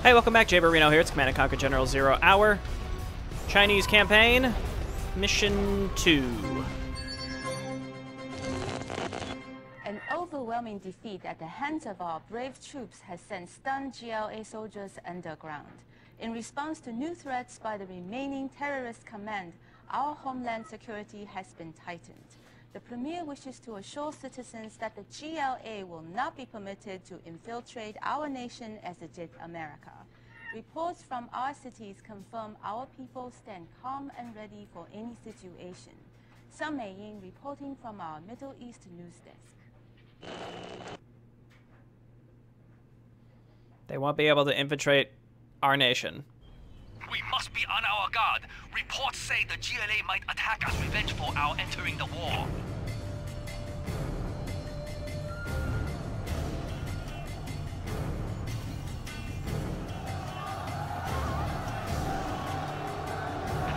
Hey, welcome back. Jayborino here. It's Command & Conquer General 0 Hour. Chinese campaign, mission 2. An overwhelming defeat at the hands of our brave troops has sent stunned GLA soldiers underground. In response to new threats by the remaining terrorist command, our homeland security has been tightened. The Premier wishes to assure citizens that the GLA will not be permitted to infiltrate our nation as it did America. Reports from our cities confirm our people stand calm and ready for any situation. Sun Meiying reporting from our Middle East news desk. They won't be able to infiltrate our nation. We must be on our guard. Reports say the GLA might attack as revenge for our entering the war.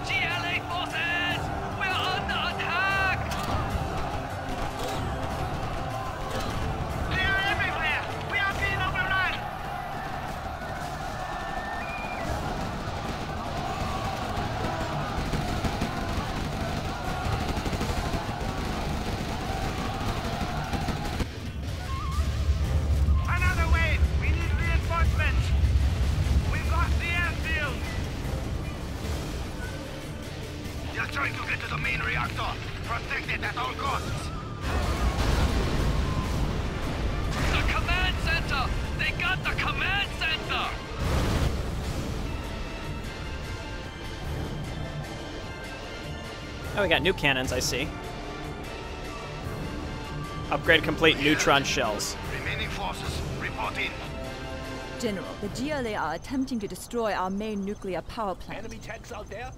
GLA forces! We're under attack! They are everywhere! We are being overrun! Another wave! We need reinforcements! We've lost the airfield! They're trying to get to the main reactor! Protect it at all costs! The command center! They got the command center! Oh, we got new cannons, I see. Upgrade complete, neutron shells. Remaining forces, report in. General, the GLA are attempting to destroy our main nuclear power plant. Enemy tanks out there.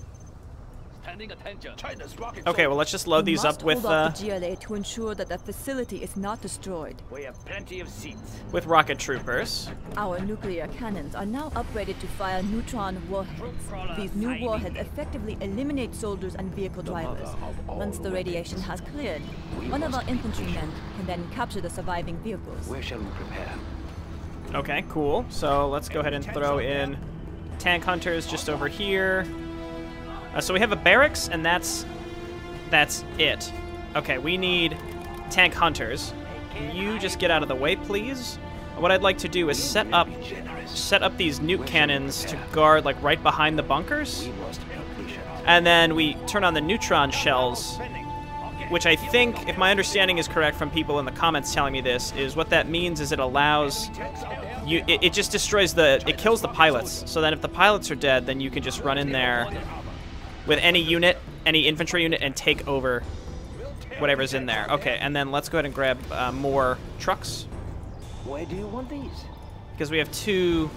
Standing attention. China's rocket. Okay, well, let's just load We these must up with hold off the GLA to ensure that the facility is not destroyed. We have plenty of seats. rocket troopers. Our nuclear cannons are now upgraded to fire neutron warheads. These new warheads effectively eliminate soldiers and vehicle drivers. Once the radiation has cleared, one of our infantrymen can then capture the surviving vehicles. Where shall we prepare? Okay, cool. So let's go ahead and throw in tank hunters just over here. So we have a barracks, and that's it. Okay, we need tank hunters. Can you just get out of the way, please? What I'd like to do is set up these nuke cannons to guard like right behind the bunkers, and then we turn on the neutron shells, which I think, if my understanding is correct from people in the comments telling me this, is what that means is it allows you. It just destroys it kills the pilots. So then if the pilots are dead, then you can just run in there with any unit, any infantry unit, and take over whatever's in there. Okay, and then let's go ahead and grab more trucks. Where do you want these? Because we have 2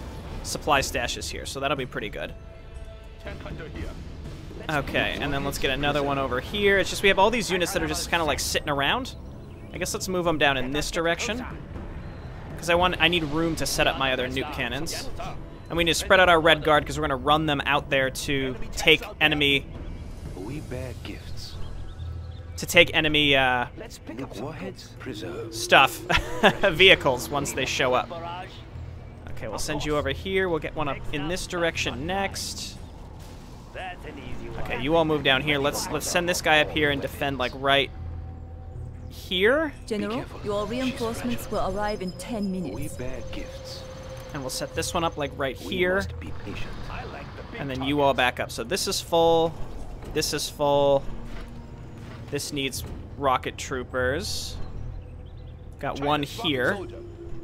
supply stashes here, so that'll be pretty good. Tank hunter here. Okay, and then let's get another one over here. It's just we have all these units that are just kind of like sitting around. I guess let's move them down in this direction, because I need room to set up my other nuke cannons. And we need to spread out our red guard because we're going to run them out there to take enemy. We bear gifts. To take enemy Let's pick up warheads. Preserve. stuff, vehicles once they show up. Okay, we'll send you over here. We'll get one up in this direction next. That's an easy one. Okay, you all move down here. Let's send this guy up here and defend like right here. General, your reinforcements will arrive in 10 We minutes. bear gifts. And we'll set this one up like right here. Must be patient. I like the big And then you all back up. So this is full. This is full. This needs rocket troopers. Got one here.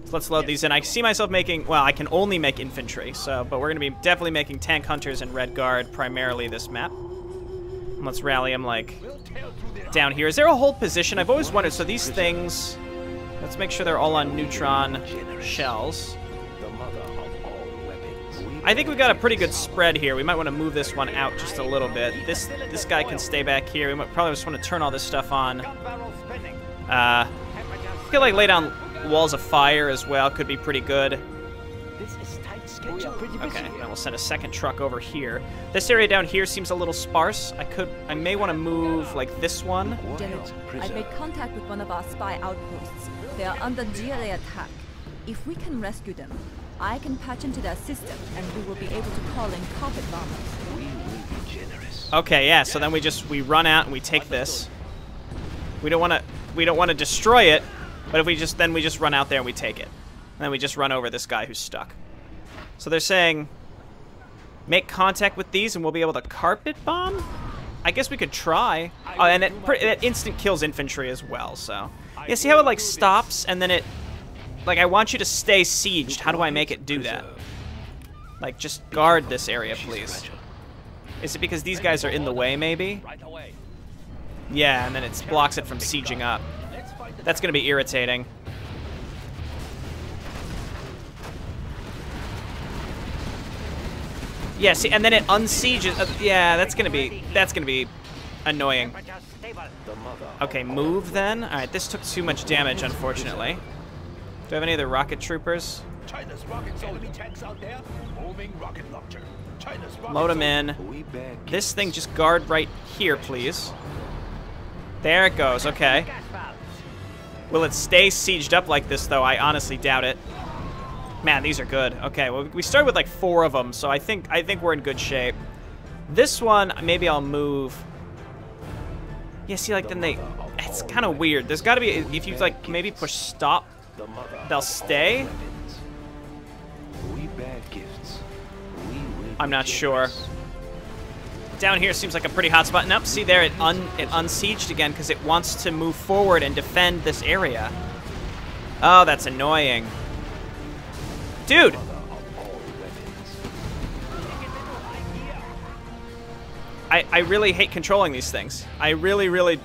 So let's load these in. I see myself making, well, I can only make infantry, so, but we're going to be definitely making tank hunters and red guard primarily this map. And let's rally them like down here. Is there a hold position? I've always wondered. So these things, let's make sure they're all on neutron shells. The mother of all weapons. I think we got a pretty good spread here. We might want to move this one out just a little bit. This guy can stay back here. We might probably just want to turn all this stuff on. We could like lay down walls of fire as well. Could be pretty good. This is tight schedule. Okay, and we'll send a second truck over here. This area down here seems a little sparse. I may want to move like this one. General, I've made contact with one of our spy outposts. They are under GLA attack. If we can rescue them, I can patch into their system, and we will be able to call in carpet bombers. We will be generous. Okay, yeah. So then we run out and we take this. We don't want to destroy it, but if we just run out there and we take it, and then we just run over this guy who's stuck. So they're saying, make contact with these and we'll be able to carpet bomb. I guess we could try. Oh, and it instant kills infantry as well. So yeah, see how it like stops and then it like I want you to stay sieged. How do I make it do that? Like just guard this area, please. Is it because these guys are in the way, maybe? Right away. Yeah, and then it blocks it from sieging up. That's gonna be irritating. Yeah, see, and then it unsieges. Yeah, that's gonna be annoying. Okay, move then. All right, this took too much damage, unfortunately. Do I have any other rocket troopers? China's rockets, enemy tanks out there. Moving rocket launcher. China's rockets. Load them in. This thing just guard right here, please. There it goes. Okay. Will it stay sieged up like this, though? I honestly doubt it. Man, these are good. Okay, well, we started with like 4 of them, so I think we're in good shape. This one, maybe I'll move. Yeah, see, like then it's kind of weird. There's got to be, if you like maybe push stop, they'll stay. I'm not sure. Down here seems like a pretty hot spot. Nope, see there, it unsieged again because it wants to move forward and defend this area. Oh, that's annoying. Dude! I really hate controlling these things. I really, really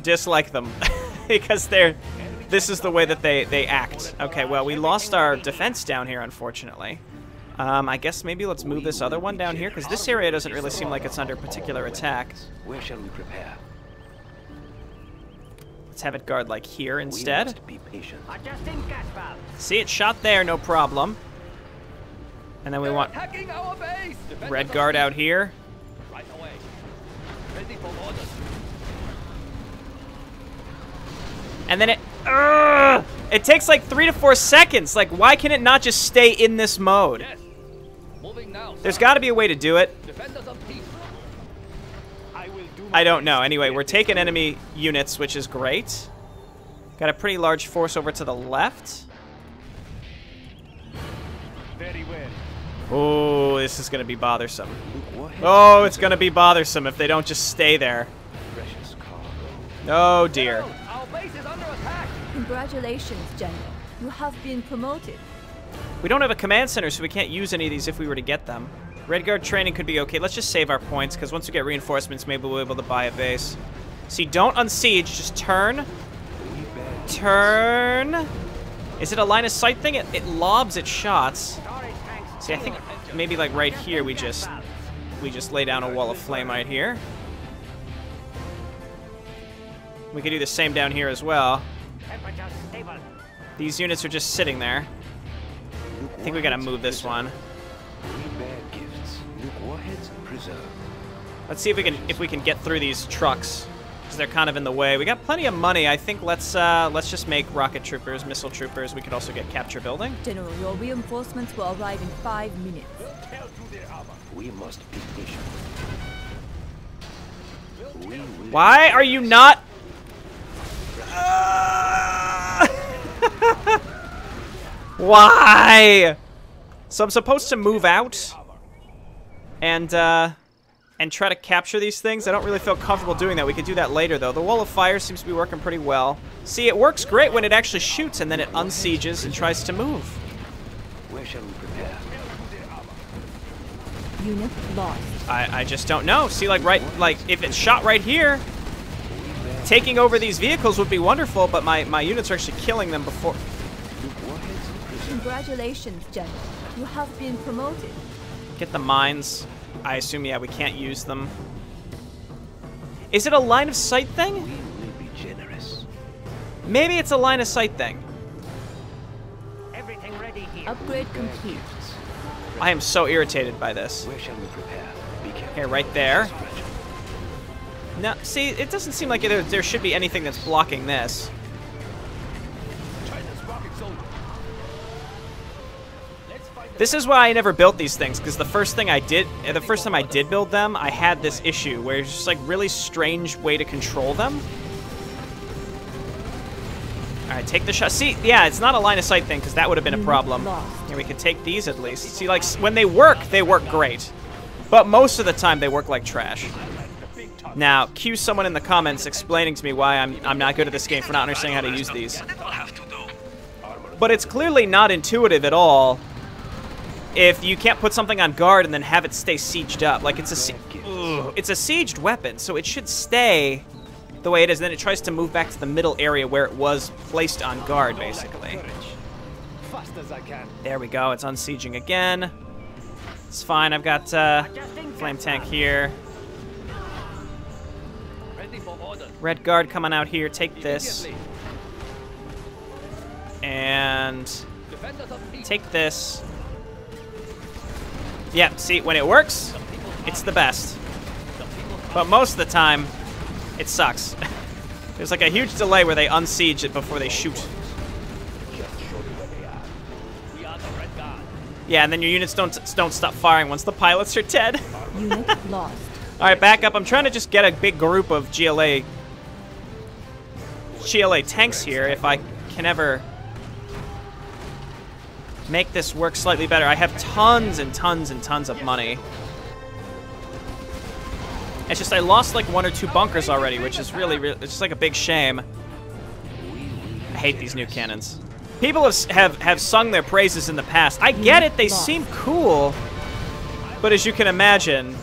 dislike them because this is the way that they act. Okay, well, we lost our defense down here, unfortunately. I guess maybe let's move this other one down here because this area doesn't really seem like it's under particular attack. Where shall we prepare? Let's have it guard like here instead. We must be patient. See, it shot there, no problem. And then we want Attacking our base. red guard out here. Right away. Ready for orders. And then it takes like 3 to 4 seconds. Like, why can it not just stay in this mode? Yes. Moving now. There's got to be a way to do it. Defenders of peace. I don't know. Anyway, we're taking enemy units, which is great. Got a pretty large force over to the left. Very well. Oh, this is going to be bothersome. Oh, it's going to be bothersome if they don't just stay there. Precious cargo. Oh, dear. Our base is under attack. Congratulations, General. You have been promoted. We don't have a command center, so we can't use any of these if we were to get them. Red Guard training could be okay. Let's just save our points, because once we get reinforcements, maybe we'll be able to buy a base. See, don't unsiege. Just turn. Turn. Is it a line of sight thing? It lobs its shots. See, I think maybe like right here we just lay down a wall of flame right here. We could do the same down here as well. These units are just sitting there. I think we gotta move this one. Let's see if we can get through these trucks, because they're kind of in the way. We got plenty of money. I think let's just make rocket troopers, missile troopers. We could also get capture building. General, your reinforcements will arrive in 5 minutes. We must be patient. Why are you not? Why? So I'm supposed to move out and try to capture these things. I don't really feel comfortable doing that. We could do that later, though. The wall of fire seems to be working pretty well. See, it works great when it actually shoots, and then it unsieges and tries to move. Where shall we prepare? Unit lost. I just don't know. See, like if it's shot right here, taking over these vehicles would be wonderful, but my units are actually killing them before. Congratulations, General. You have been promoted. Get the mines. I assume, yeah, we can't use them. Is it a line of sight thing? We will be generous. Maybe it's a line of sight thing. Everything ready here. Upgrade complete. I am so irritated by this. Where shall we prepare? Be careful. Here, right there. No, see, it doesn't seem like there should be anything that's blocking this. China's rocket soldier. Let's This is why I never built these things, because the first time I did build them, I had this issue where it's just like really strange way to control them. All right, take the shot. See, yeah, it's not a line of sight thing, because that would have been a problem. Yeah, we could take these at least. See, like when they work great, but most of the time they work like trash. Now, cue someone in the comments explaining to me why I'm not good at this game for not understanding how to use these. But it's clearly not intuitive at all if you can't put something on guard and then have it stay sieged up. Like, it's a sieged weapon, so it should stay the way it is. Then it tries to move back to the middle area where it was placed on guard, basically. There we go. It's unsieging again. It's fine. I've got flame tank here. Red guard coming out here. Take this. And take this. Yeah, see, when it works, it's the best. But most of the time, it sucks. There's like a huge delay where they unsiege it before they shoot. Yeah, and then your units don't stop firing once the pilots are dead. Unit lost. All right, back up. I'm trying to just get a big group of GLA tanks here if I can ever make this work slightly better. I have tons and tons and tons of money. It's just I lost like 1 or 2 bunkers already, which is really it's just like a big shame. I hate these new cannons. People have sung their praises in the past. I get it, they seem cool, but as you can imagine,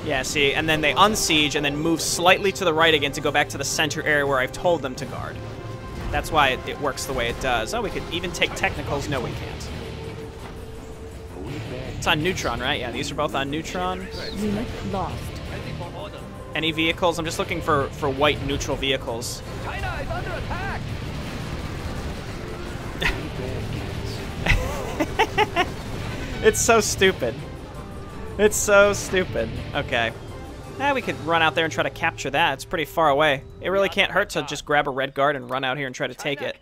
yeah, see, and then they unsiege and then move slightly to the right again to go back to the center area where I've told them to guard. That's why it works the way it does. Oh, we could even take technicals. No, we can't. It's on neutron, right? Yeah, these are both on neutron. Unit lost. Any vehicles? I'm just looking for white neutral vehicles. China is under attack. It's so stupid. It's so stupid. Okay. We could run out there and try to capture that. It's pretty far away. It really can't hurt to just grab a red guard and run out here and try to take it.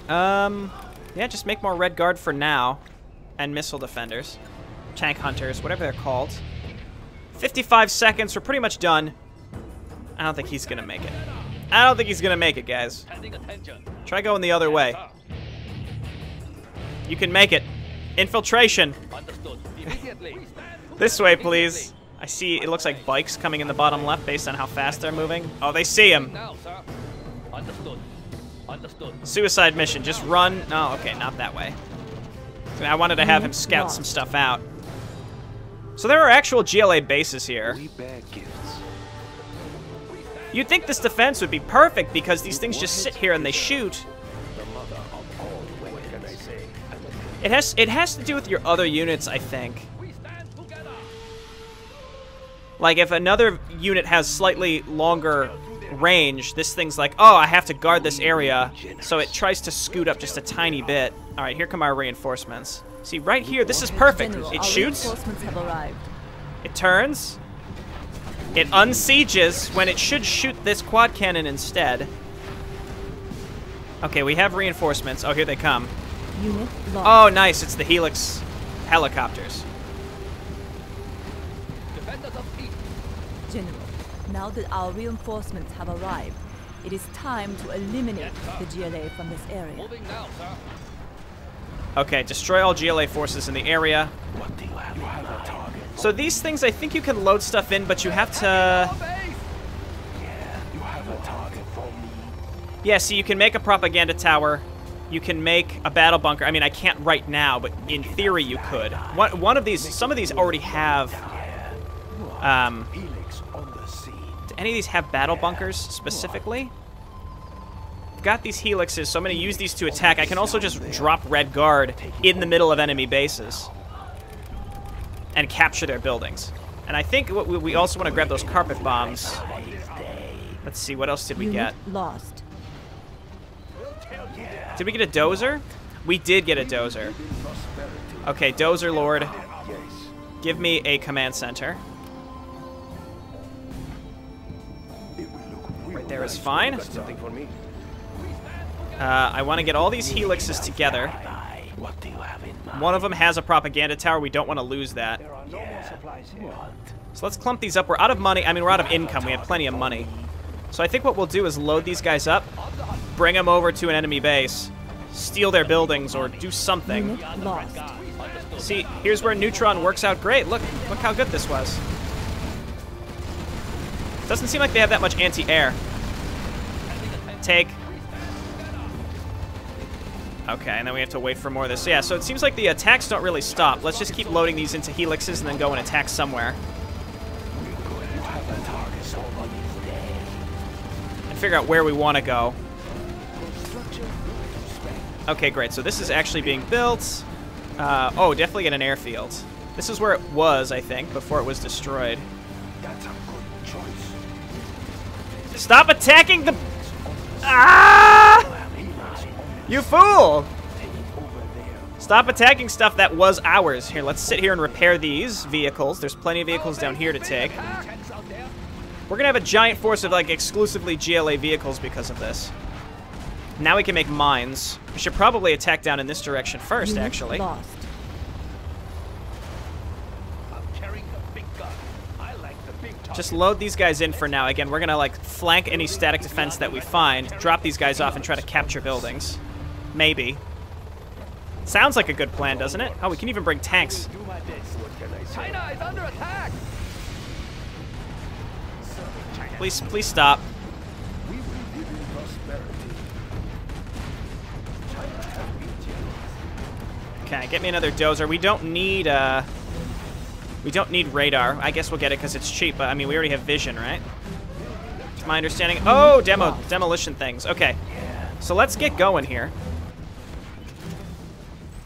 Yeah, just make more red guard for now. And missile defenders. Tank hunters, whatever they're called. 55 seconds, we're pretty much done. I don't think he's gonna make it. I don't think he's gonna make it, guys. Try going the other way. You can make it. Infiltration. This way, please. I see it looks like bikes coming in the bottom left based on how fast they're moving. Oh, they see him. Suicide mission. Just run. No, okay, not that way. I wanted to have him scout some stuff out. So there are actual GLA bases here. You'd think this defense would be perfect because these things just sit here and they shoot. It has to do with your other units, I think. Like if another unit has slightly longer range, this thing's like, oh, I have to guard this area, so it tries to scoot up just a tiny bit. All right, here come our reinforcements. See, right here, this is perfect. It shoots. Reinforcements have arrived. It turns. It unsieges when it should shoot this quad cannon instead. Okay, we have reinforcements. Oh, here they come. Unit lost. Oh, nice. It's the Helix helicopters. General, now that our reinforcements have arrived, it is time to eliminate the GLA from this area. Okay, destroy all GLA forces in the area. What do you have? You have a target. So these things, I think you can load stuff in, but you have to... Yeah, you have a target for me. Yeah, so you can make a propaganda tower. You can make a battle bunker. I mean, I can't right now, but in theory you could. One of these, some of these already have... do any of these have battle bunkers specifically? I've got these helixes, so I'm going to use these to attack. I can also just drop red guard in the middle of enemy bases and capture their buildings. And I think we also want to grab those carpet bombs. Let's see, what else did we get? Lost. Did we get a dozer? We did get a dozer. Okay, dozer lord. Give me a command center. Right there is fine. I want to get all these helixes together. What do you have in mind? One of them has a propaganda tower. We don't want to lose that. There are no more supplies here. So let's clump these up. We're out of money. I mean, we're out of income. We have plenty of money. So I think what we'll do is load these guys up, bring them over to an enemy base, steal their buildings, or do something. Unit lost. See, here's where Neutron works out great. Look how good this was. Doesn't seem like they have that much anti-air. Take. Okay, and then we have to wait for more of this. Yeah, so it seems like the attacks don't really stop. Let's just keep loading these into helixes and then go and attack somewhere. And figure out where we want to go. Okay, great. So this is actually being built. Oh, definitely get an airfield. This is where it was, I think, before it was destroyed. That's a good choice. Stop attacking the... Ah! You fool! Stop attacking stuff that was ours. Here, let's sit here and repair these vehicles. There's plenty of vehicles down here to take. We're gonna have a giant force of, like, exclusively GLA vehicles because of this. Now we can make mines. We should probably attack down in this direction first, Unit actually. lost. I'm carrying the big gun. I like the big target. Just load these guys in for now. Again, we're gonna, like, flank any static defense that we find, drop these guys off, and try to capture buildings. Maybe. Sounds like a good plan, doesn't it? Oh, we can even bring tanks. Do my best. What can I say? China is under attack! Please stop. We will live in prosperity. China has been generous. Okay, get me another dozer. We don't need radar. I guess we'll get it because it's cheap, but I mean we already have vision, right? It's my understanding. Oh, demolition things. Okay. So let's get going here.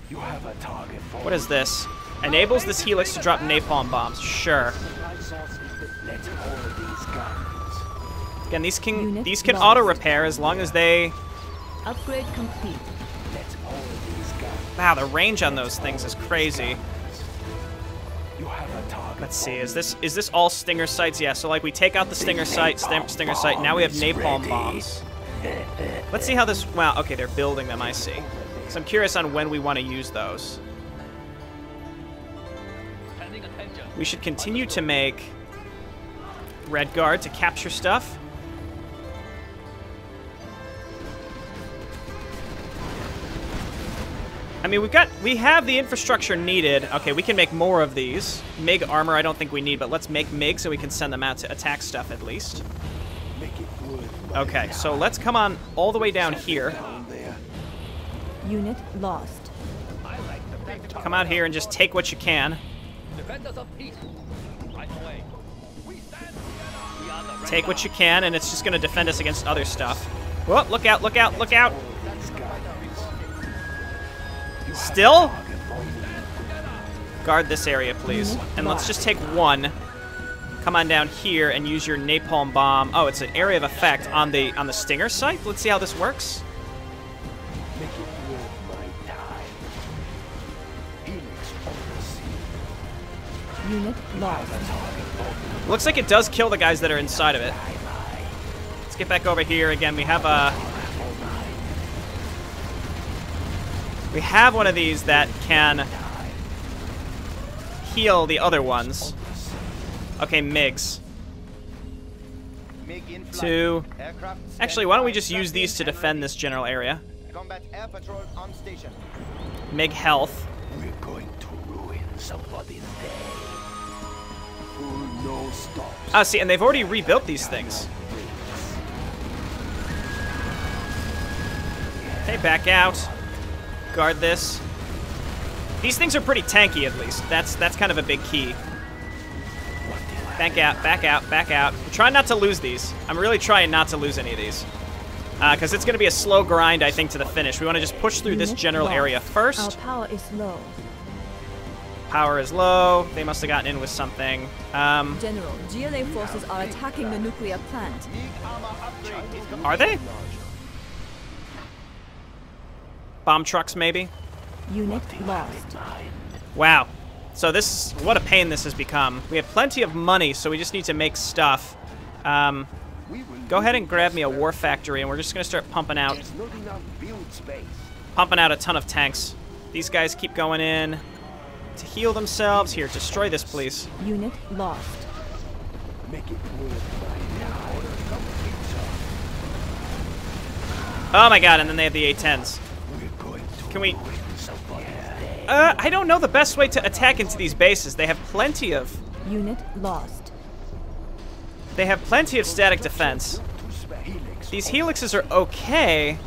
You have a target for What is this? Enables this helix to drop napalm bombs. Sure. Let's hold these guns. Again, these can Unit lost. auto repair as long as they. Upgrade complete. Let's hold these guns. Wow, the range on those things is crazy. You have a target. Let's see. Is this all stinger sights? Yeah. So like we take out the stinger sight, stinger sight. Now we have napalm bombs. Let's see how this. Wow. Okay, they're building them. I see. So I'm curious on when we want to use those. We should continue to make Red Guard to capture stuff. I mean, we have the infrastructure needed. Okay, we can make more of these. MiG armor I don't think we need, but let's make MiG so we can send them out to attack stuff at least. Make it worth my Okay, so let's come on all the way down here. down there. Unit lost. I like the big target. Come out here and just take what you can. Defenders of peace. Right away. We stand together. We are the Take what you can, and it's just going to defend us against other stuff. Whoa, look out, look out, look out! These guns. Still? Guard this area, please. And let's just take one. Come on down here and use your napalm bomb. Oh, it's an area of effect on the stinger site. Let's see how this works. Make it worth my time. Helix on the sea. Unit lost. Looks like it does kill the guys that are inside of it. Let's get back over here again. We have one of these that can heal the other ones. Okay, MiGs. Two. Actually, why don't we just use these to defend this general area? Combat air patrol on station. MiG health. We're going to ruin somebody's day. Full no stops. Ah, see, and they've already rebuilt these things. Okay, back out. Guard this. These things are pretty tanky, at least. That's kind of a big key. Back out, back out, back out. I'm trying not to lose these. I'm really trying not to lose any of these. Because it's going to be a slow grind, I think, to the finish. We want to just push through this Unit general lost. area Our first. power is low. Power is low. They must have gotten in with something. General, GLA forces are attacking the nuclear plant. Are they? Bomb trucks, maybe? Unit lost. Wow. So this, what a pain this has become. We have plenty of money, so we just need to make stuff. We will go ahead and grab me a war factory, and we're just gonna start pumping out There's not enough build space. a ton of tanks. These guys keep going in to heal themselves. Here, destroy this, please. Unit lost. Make it worth my time. Oh my god, and then they have the A-10s. We're going to Can we... ruin somebody's day. I don't know the best way to attack into these bases. They have plenty of... Unit lost. They have plenty of static defense. These helixes are okay.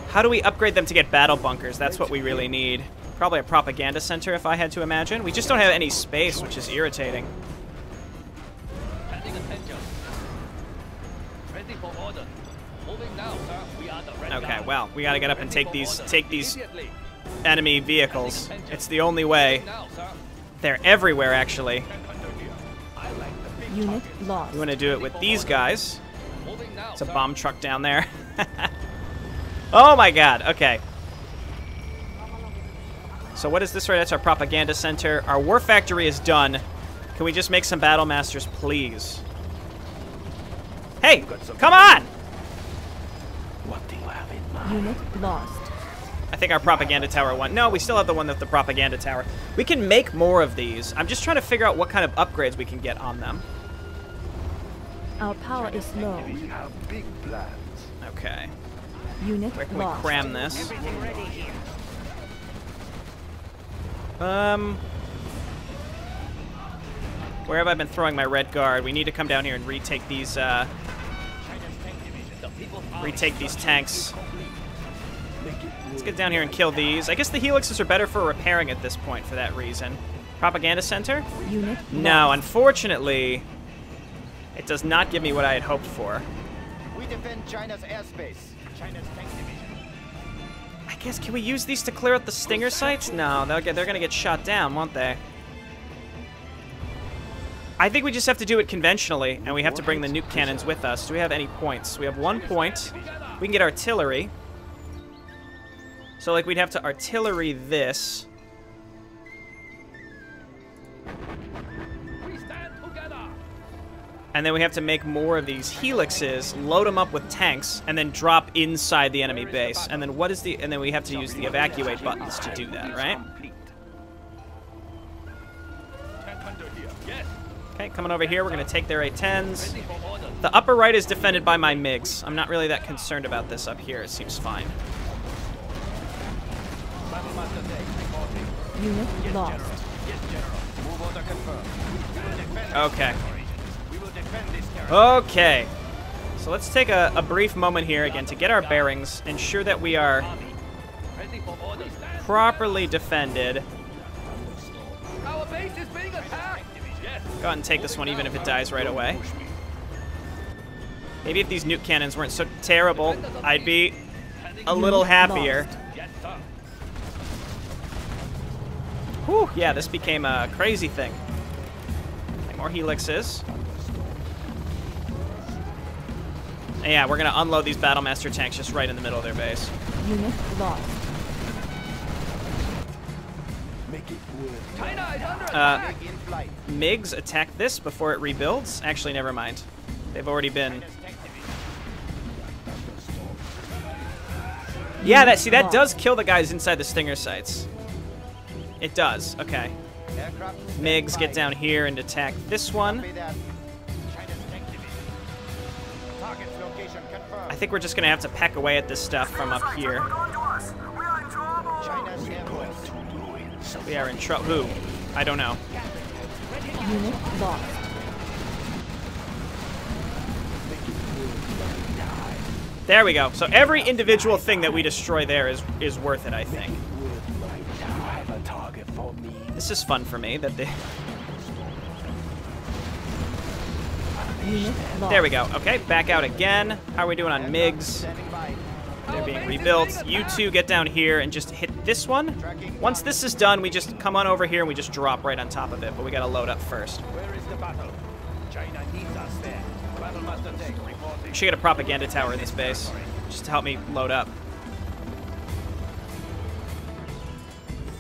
How do we upgrade them to get battle bunkers? That's what we really need. Probably a propaganda center, if I had to imagine. We just don't have any space, which is irritating. Okay, well, we gotta get up and take these enemy vehicles. It's the only way. They're everywhere, actually. Unit lost. We want to do it with these guys. It's a bomb truck down there. Oh my god, okay. So what is this right? That's our propaganda center. Our war factory is done. Can we just make some battle masters, please? Hey, come on! What do you have in mind? Unit lost. I think our propaganda tower won. No, we still have the one with the propaganda tower. We can make more of these. I'm just trying to figure out what kind of upgrades we can get on them. Our power is low. We have big plans. Okay. Unit Where can we lost. cram this? Where have I been throwing my red guard? We need to come down here and retake these tanks. Let's get down here and kill these. I guess the helixes are better for repairing at this point for that reason. Propaganda center? Unit No, lost. unfortunately, it does not give me what I had hoped for. We defend China's airspace. China's tank division. I guess, can we use these to clear out the stinger sites? No, they're gonna get shot down, won't they? I think we just have to do it conventionally, and we have to bring the nuke cannons with us. Do we have any points? We have 1 point. We can get artillery. So, like, we'd have to artillery this. And then we have to make more of these helixes, load them up with tanks, and then drop inside the enemy base. And then what is the... And then we have to use the evacuate buttons to do that, right? Okay, coming over here, we're going to take their A-10s. The upper right is defended by my MiGs. I'm not really that concerned about this up here. It seems fine. Unit lost. Okay. Okay. So let's take a brief moment here again to get our bearings, ensure that we are properly defended. Our base is being attacked. Go ahead and take this one even if it dies right away. Maybe if these nuke cannons weren't so terrible, I'd be a little happier. Whew, yeah, this became a crazy thing. Okay, more helixes. And yeah, we're gonna unload these Battlemaster tanks just right in the middle of their base. Unit lost. Make it worth. China is under attack. In flight. MiGs attack this before it rebuilds. Actually, never mind. They've already been... Yeah, that does kill the guys inside the stinger sites. It does. Okay. Aircraft MiGs get down here and attack this one. Copy that. China's tank division. Target location confirmed. I think we're just gonna have to peck away at this stuff from up here. China's air Going force. to ruin We are in trouble. Who? I don't know. Unit lost. There we go. So every individual thing that we destroy there is worth it, I think. have a target for me. This is fun for me. That they... Unit lost. There we go. Okay, back out again. How are we doing on MiGs? Standing by. They're being rebuilt. You two get down here and just hit this one. Once this is done, we just come on over here and we just drop right on top of it. But we gotta load up first. Where is the battle? China needs us there. Battlemaster tank reporting. We should get a propaganda tower in this base, just to help me load up.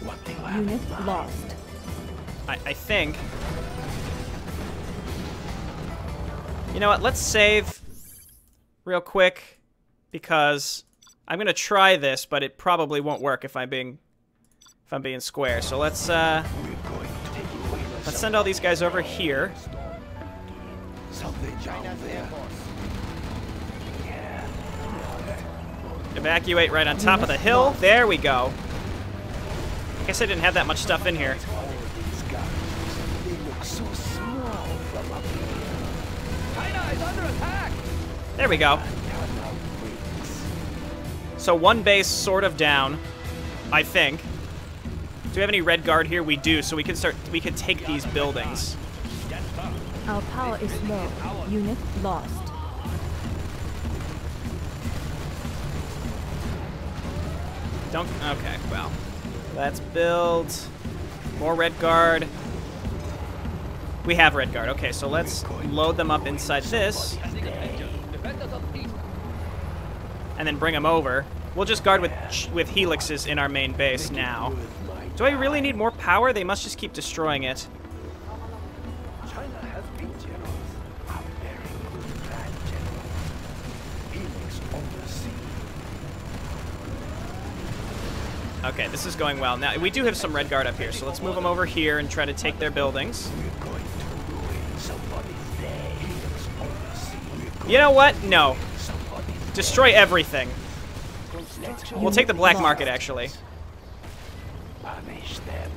What do you have? Unit lost. I think... You know what? Let's save real quick because I'm gonna try this, but it probably won't work if I'm being square. So let's send all these guys over here. Evacuate right on top of the hill. There we go. I guess I didn't have that much stuff in here. There we go. So one base sort of down, I think. Do we have any red guard here? We do, so we can take these buildings. Our power is low. Unit lost. Okay, well. Let's build more red guard. We have red guard. Okay, so let's load them up inside this. And then bring them over. We'll just guard with helixes in our main base now. Do I really need more power? They must just keep destroying it. China has been generous. A very good plan, General. Helix on the sea. Okay, this is going well. Now, we do have some red guard up here, so let's move them over here and try to take their buildings. We're going to ruin somebody's day. Helix on the sea. You know what? No. Destroy everything. We'll take the black market, actually.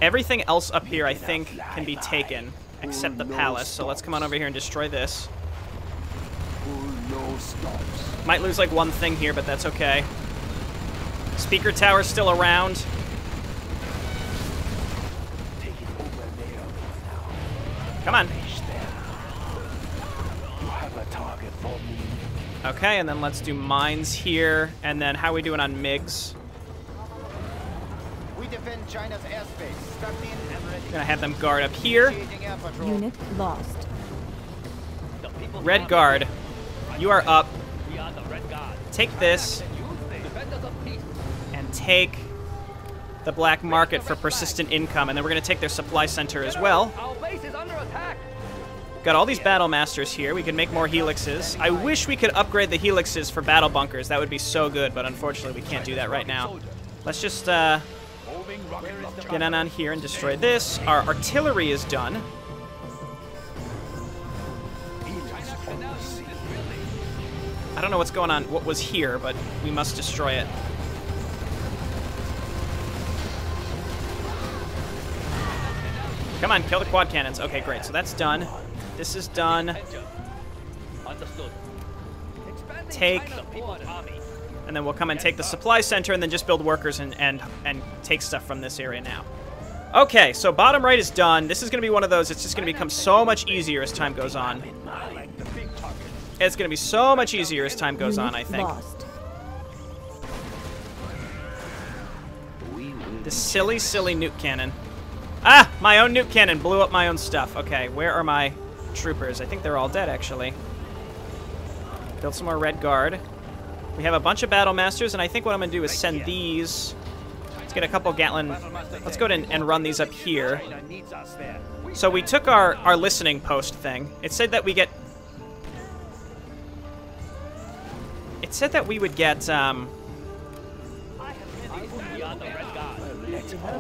Everything else up here, I think, can be taken, except the palace. So let's come on over here and destroy this. Might lose, like, one thing here, but that's okay. Speaker tower's still around. Come on. Okay, and then let's do mines here. And then how are we doing on MiGs? We defend China's airspace. Strapped in and ready. Gonna have them guard up here. Unit lost. Red guard, you are up. Take this and take the black market for persistent income, and then we're gonna take their supply center as well. Our base is under attack. Got all these battle masters here. We can make more helixes. I wish we could upgrade the helixes for battle bunkers. That would be so good, but unfortunately we can't do that right now. Let's just get on here and destroy this. Our artillery is done. I don't know what's going on, what was here, but we must destroy it. Come on, kill the quad cannons. Okay, great. So that's done. This is done. Take. And then we'll come and take the supply center and then just build workers and take stuff from this area now. Okay, so bottom right is done. This is going to be one of those, it's just going to become so much easier as time goes on. It's going to be so much easier as time goes on, I think. This silly, silly nuke cannon. Ah! My own nuke cannon blew up my own stuff. Okay, where are my troopers? I think they're all dead, actually. Build some more red guard. We have a bunch of battle masters, and I think what I'm going to do is send these. Let's get a couple Gatlin. Let's go ahead and run these up here. So we took our listening post thing. It said that we get... It said that we would get...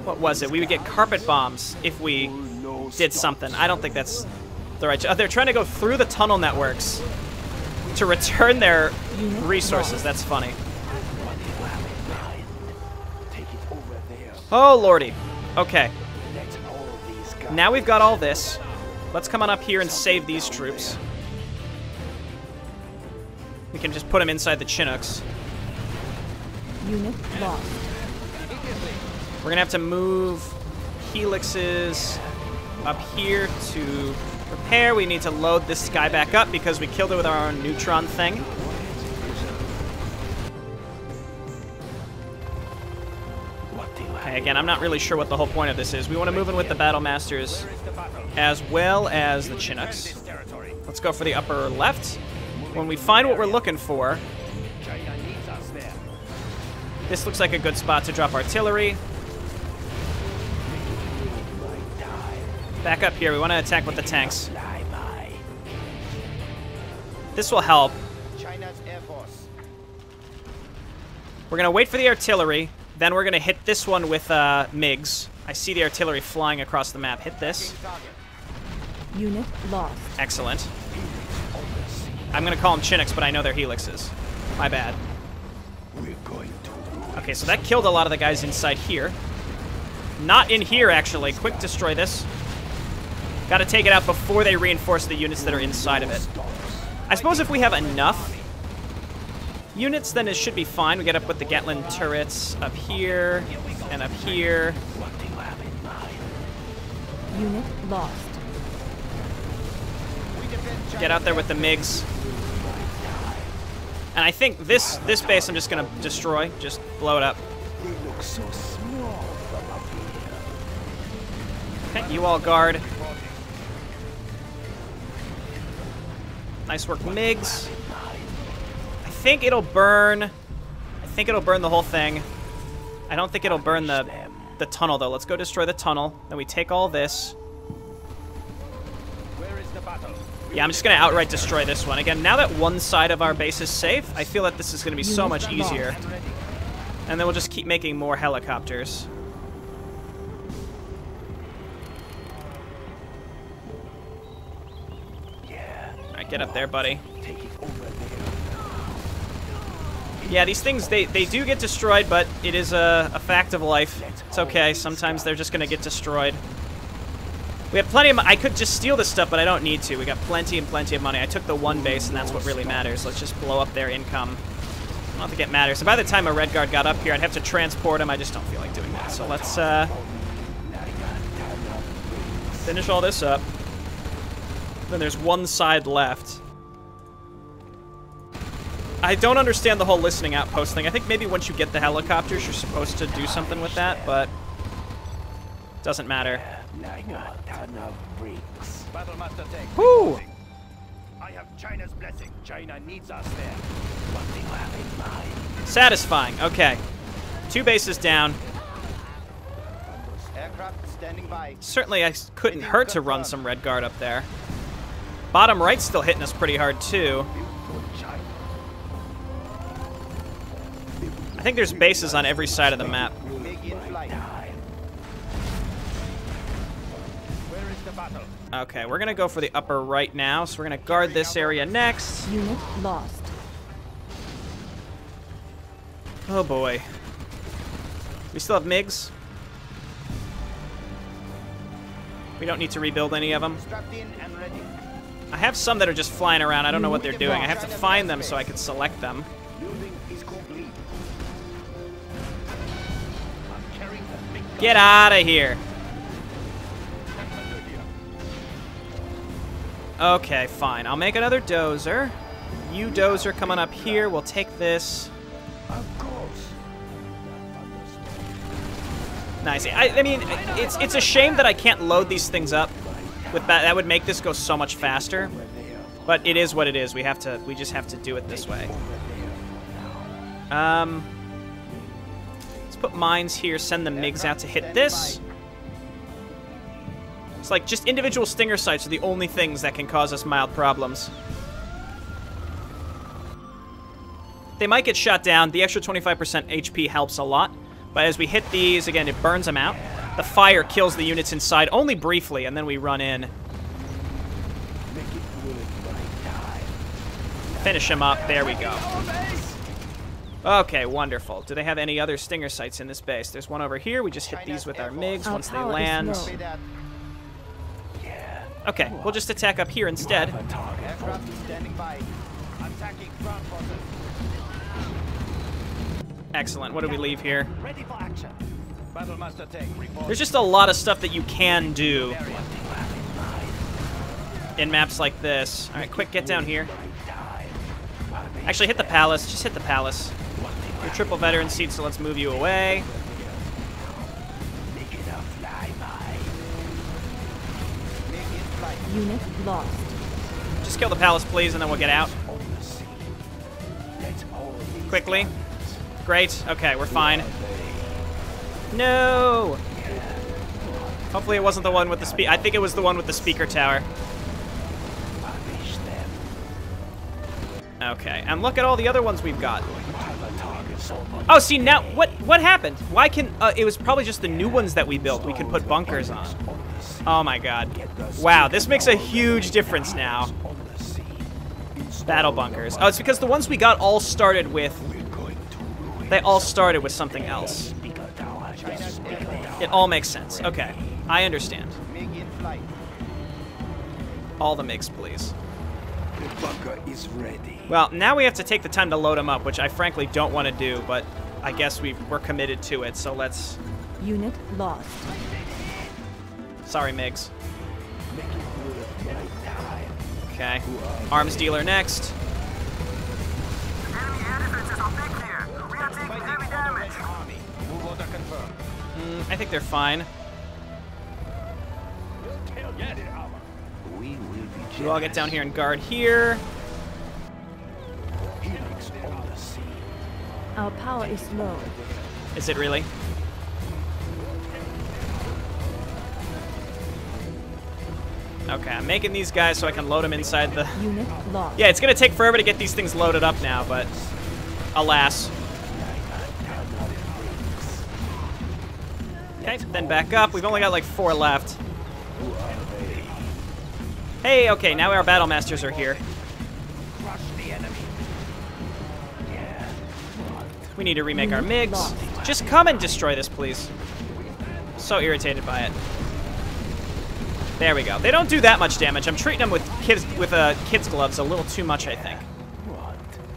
What was it? We would get carpet bombs if we did something. I don't think that's the right... they're trying to go through the tunnel networks to return their resources. That's funny. Oh, lordy. Okay. Now we've got all this. Let's come on up here and save these troops. We can just put them inside the Chinooks. Unit lost. We're going to have to move helixes up here to repair. We need to load this guy back up because we killed it with our own neutron thing. Okay, again, I'm not really sure what the whole point of this is. We want to move in with the Battle Masters as well as the Chinooks. Let's go for the upper left. When we find what we're looking for, this looks like a good spot to drop artillery. Back up here. We want to attack with the tanks. This will help. China's Air Force. We're gonna wait for the artillery, then we're gonna hit this one with MiGs. I see the artillery flying across the map. Hit this. Unit lost. Excellent. I'm gonna call them Chinooks, but I know they're Helixes. My bad. Okay, so that killed a lot of the guys inside here. Not in here, actually. Quick, destroy this. Gotta take it out before they reinforce the units that are inside of it. I suppose if we have enough units, then it should be fine. We get up with the Gatling turrets up here and up here. Unit lost. Get out there with the MiGs. And I think this base I'm just gonna destroy. Just blow it up. Okay, you all guard. Nice work, MiGs. I think it'll burn. I think it'll burn the whole thing. I don't think it'll burn the tunnel, though. Let's go destroy the tunnel. Then we take all this. Where is the battle? Yeah, I'm just going to outright destroy this one. Again, now that one side of our base is safe, I feel that this is going to be so much easier. And then we'll just keep making more helicopters. Alright, get up there, buddy. Yeah, these things, they do get destroyed, but it is a fact of life. It's okay. Sometimes they're just going to get destroyed. We have plenty of I could just steal this stuff, but I don't need to. We got plenty and plenty of money. I took the one base, and that's what really matters. Let's just blow up their income. I don't think it matters. So by the time a Red Guard got up here, I'd have to transport him. I just don't feel like doing that. So let's finish all this up. Then there's one side left. I don't understand the whole listening outpost thing. I think maybe once you get the helicopters, you're supposed to do something with that, but doesn't matter. Whoo! I have China's blessing. China needs us there. Satisfying. Okay. 2 bases down. Aircraft standing by. Certainly, I couldn't hurt to run some Red Guard up there. Bottom right's still hitting us pretty hard, too. I think there's bases on every side of the map. Okay, we're gonna go for the upper right now, so we're gonna guard this area next. Unit lost. Oh boy. We still have MiGs. We don't need to rebuild any of them. I have some that are just flying around. I don't know what they're doing. I have to find them so I can select them. Get out of here. Okay, fine. I'll make another dozer. You dozer coming up here. We'll take this. Nice. I mean, it's a shame that I can't load these things up with that. That would make this go so much faster. But it is what it is. We just have to do it this way. Let's put mines here. Send the MiGs out to hit this. It's like just individual stinger sites are the only things that can cause us mild problems. They might get shot down. The extra 25% HP helps a lot. But as we hit these, again, it burns them out. The fire kills the units inside only briefly, and then we run in. Finish them up. There we go. Okay, wonderful. Do they have any other stinger sites in this base? There's one over here. We just hit these with our MiGs once they land. Okay, we'll just attack up here instead. Excellent. What do we leave here? There's just a lot of stuff that you can do in maps like this. All right, quick, get down here. Actually, hit the palace. Just hit the palace. You're triple veteran seat, so let's move you away. Unit lost. Just kill the palace, please, and then we'll get out. Quickly. Great. Okay, we're fine. No! Hopefully it wasn't the one with the I think it was the one with the speaker tower. Okay, and look at all the other ones we've got. Oh, see, now, what happened? Why can, it was probably just the new ones that we built we could put bunkers on. Oh my god. Wow, this makes a huge difference now. Battle bunkers. Oh, it's because the ones we got all started with, they all started with something else. It all makes sense. Okay, I understand. All the MiGs, please. The bunker is ready. Well, now we have to take the time to load them up, which I frankly don't want to do, but I guess we're committed to it, so let's... Unit lost. Sorry, MiGs. Okay. Arms dealer next. I think they're fine. We'll all get down here and guard here. Our power is low. Is it really? Okay, I'm making these guys so I can load them inside the... Unit lost. Yeah, it's gonna take forever to get these things loaded up now, but alas. Okay, then back up. We've only got like 4 left. Hey, okay, now our battle masters are here. We need to remake our MiGs. Just come and destroy this, please. So irritated by it. There we go. They don't do that much damage. I'm treating them with kids gloves a little too much, I think.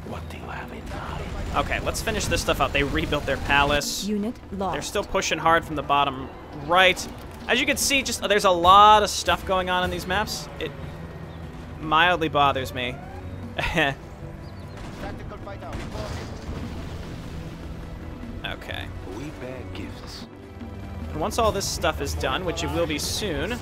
What do you have in mind? Okay, let's finish this stuff out. They rebuilt their palace. Unit lost. They're still pushing hard from the bottom right. As you can see, just there's a lot of stuff going on in these maps. It mildly bothers me. Okay. We bear gifts. And once all this stuff is done, which it will be soon,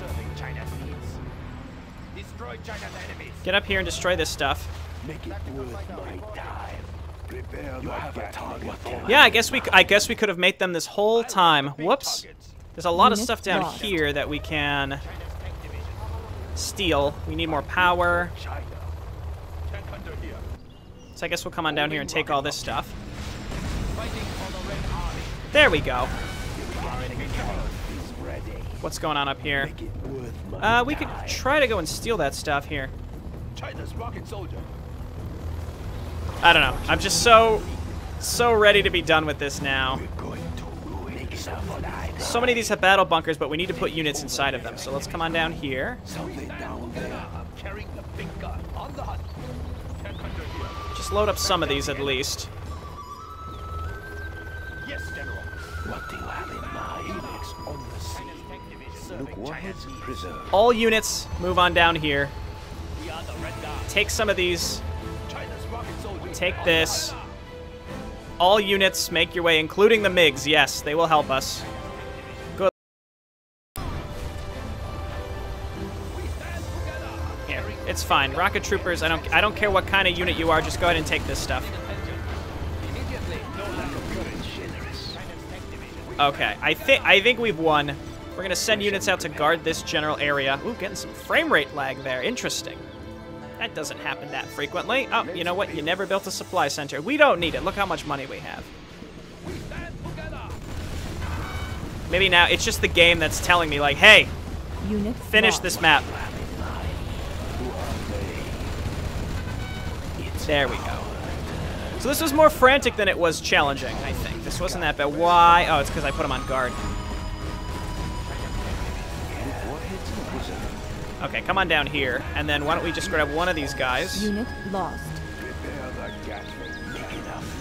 get up here and destroy this stuff. Make it worth my time. Prepare the target. Yeah, I guess we could have made them this whole time. Whoops. There's a lot of stuff down here that we can steal. We need more power. So I guess we'll come on down here and take all this stuff. There we go. What's going on up here? We could try to go and steal that stuff here. I don't know. I'm just so ready to be done with this now. So many of these have battle bunkers, but we need to put units inside of them. So let's come on down here. Just load up some of these at least. Yes, General. What do you have in mind? On the sea. Look, warheads preserved. All units move on down here. Take some of these. Take this. All units make your way, including the MiGs. Yes, they will help us. Good. Here, it's fine. Rocket troopers, I don't care what kind of unit you are. Just go ahead and take this stuff. Okay, I think we've won. We're gonna send units out to guard this general area. Ooh, getting some frame rate lag there. Interesting. That doesn't happen that frequently. Oh, you know what? You never built a supply center. We don't need it. Look how much money we have. Maybe now it's just the game that's telling me, like, hey, finish this map. There we go. So this was more frantic than it was challenging, I think. This wasn't that bad. Why? Oh, it's because I put him on guard. Okay, come on down here, and then why don't we just grab one of these guys? Unit lost.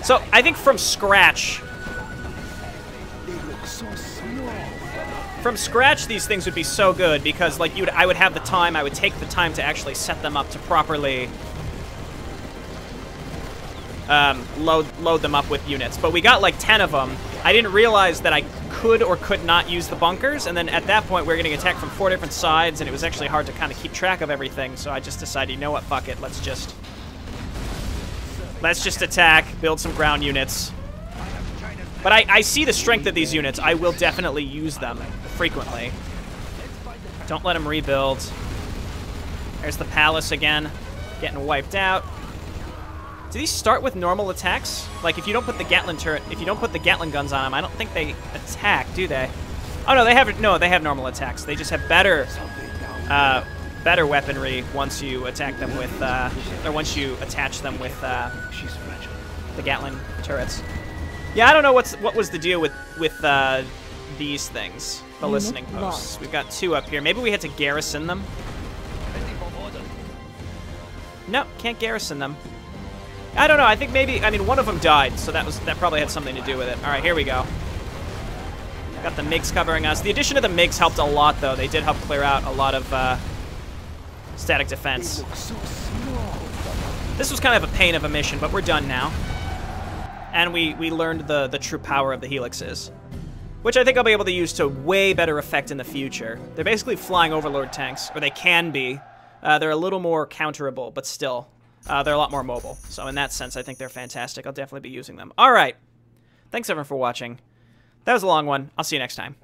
So I think from scratch, these things would be so good because, like, I would have the time. I would take the time to actually set them up to properly load them up with units. But we got like 10 of them. I didn't realize that I could or could not use the bunkers, and then at that point we were getting attacked from 4 different sides, and it was actually hard to kind of keep track of everything. So I just decided, you know what, fuck it, let's just attack, build some ground units. But I see the strength of these units. I will definitely use them frequently. Don't let them rebuild. There's the palace again, getting wiped out. Do these start with normal attacks? Like, if you don't put the Gatling turret, if you don't put the Gatling guns on them, I don't think they attack, do they? Oh, no, they have normal attacks. They just have better weaponry once you attack them with, or once you attach them with, the Gatling turrets. Yeah, I don't know what was the deal with these things, the listening posts. We've got 2 up here. Maybe we had to garrison them. No, can't garrison them. I don't know. I think maybe, I mean, one of them died, so that probably had something to do with it. All right, here we go. Got the MiGs covering us. The addition of the MiGs helped a lot, though. They did help clear out a lot of static defense. This was kind of a pain of a mission, but we're done now. And we learned the true power of the helixes, which I think I'll be able to use to way better effect in the future. They're basically flying overlord tanks, or they can be. They're a little more counterable, but still, they're a lot more mobile. So in that sense, I think they're fantastic. I'll definitely be using them. All right. Thanks, everyone, for watching. That was a long one. I'll see you next time.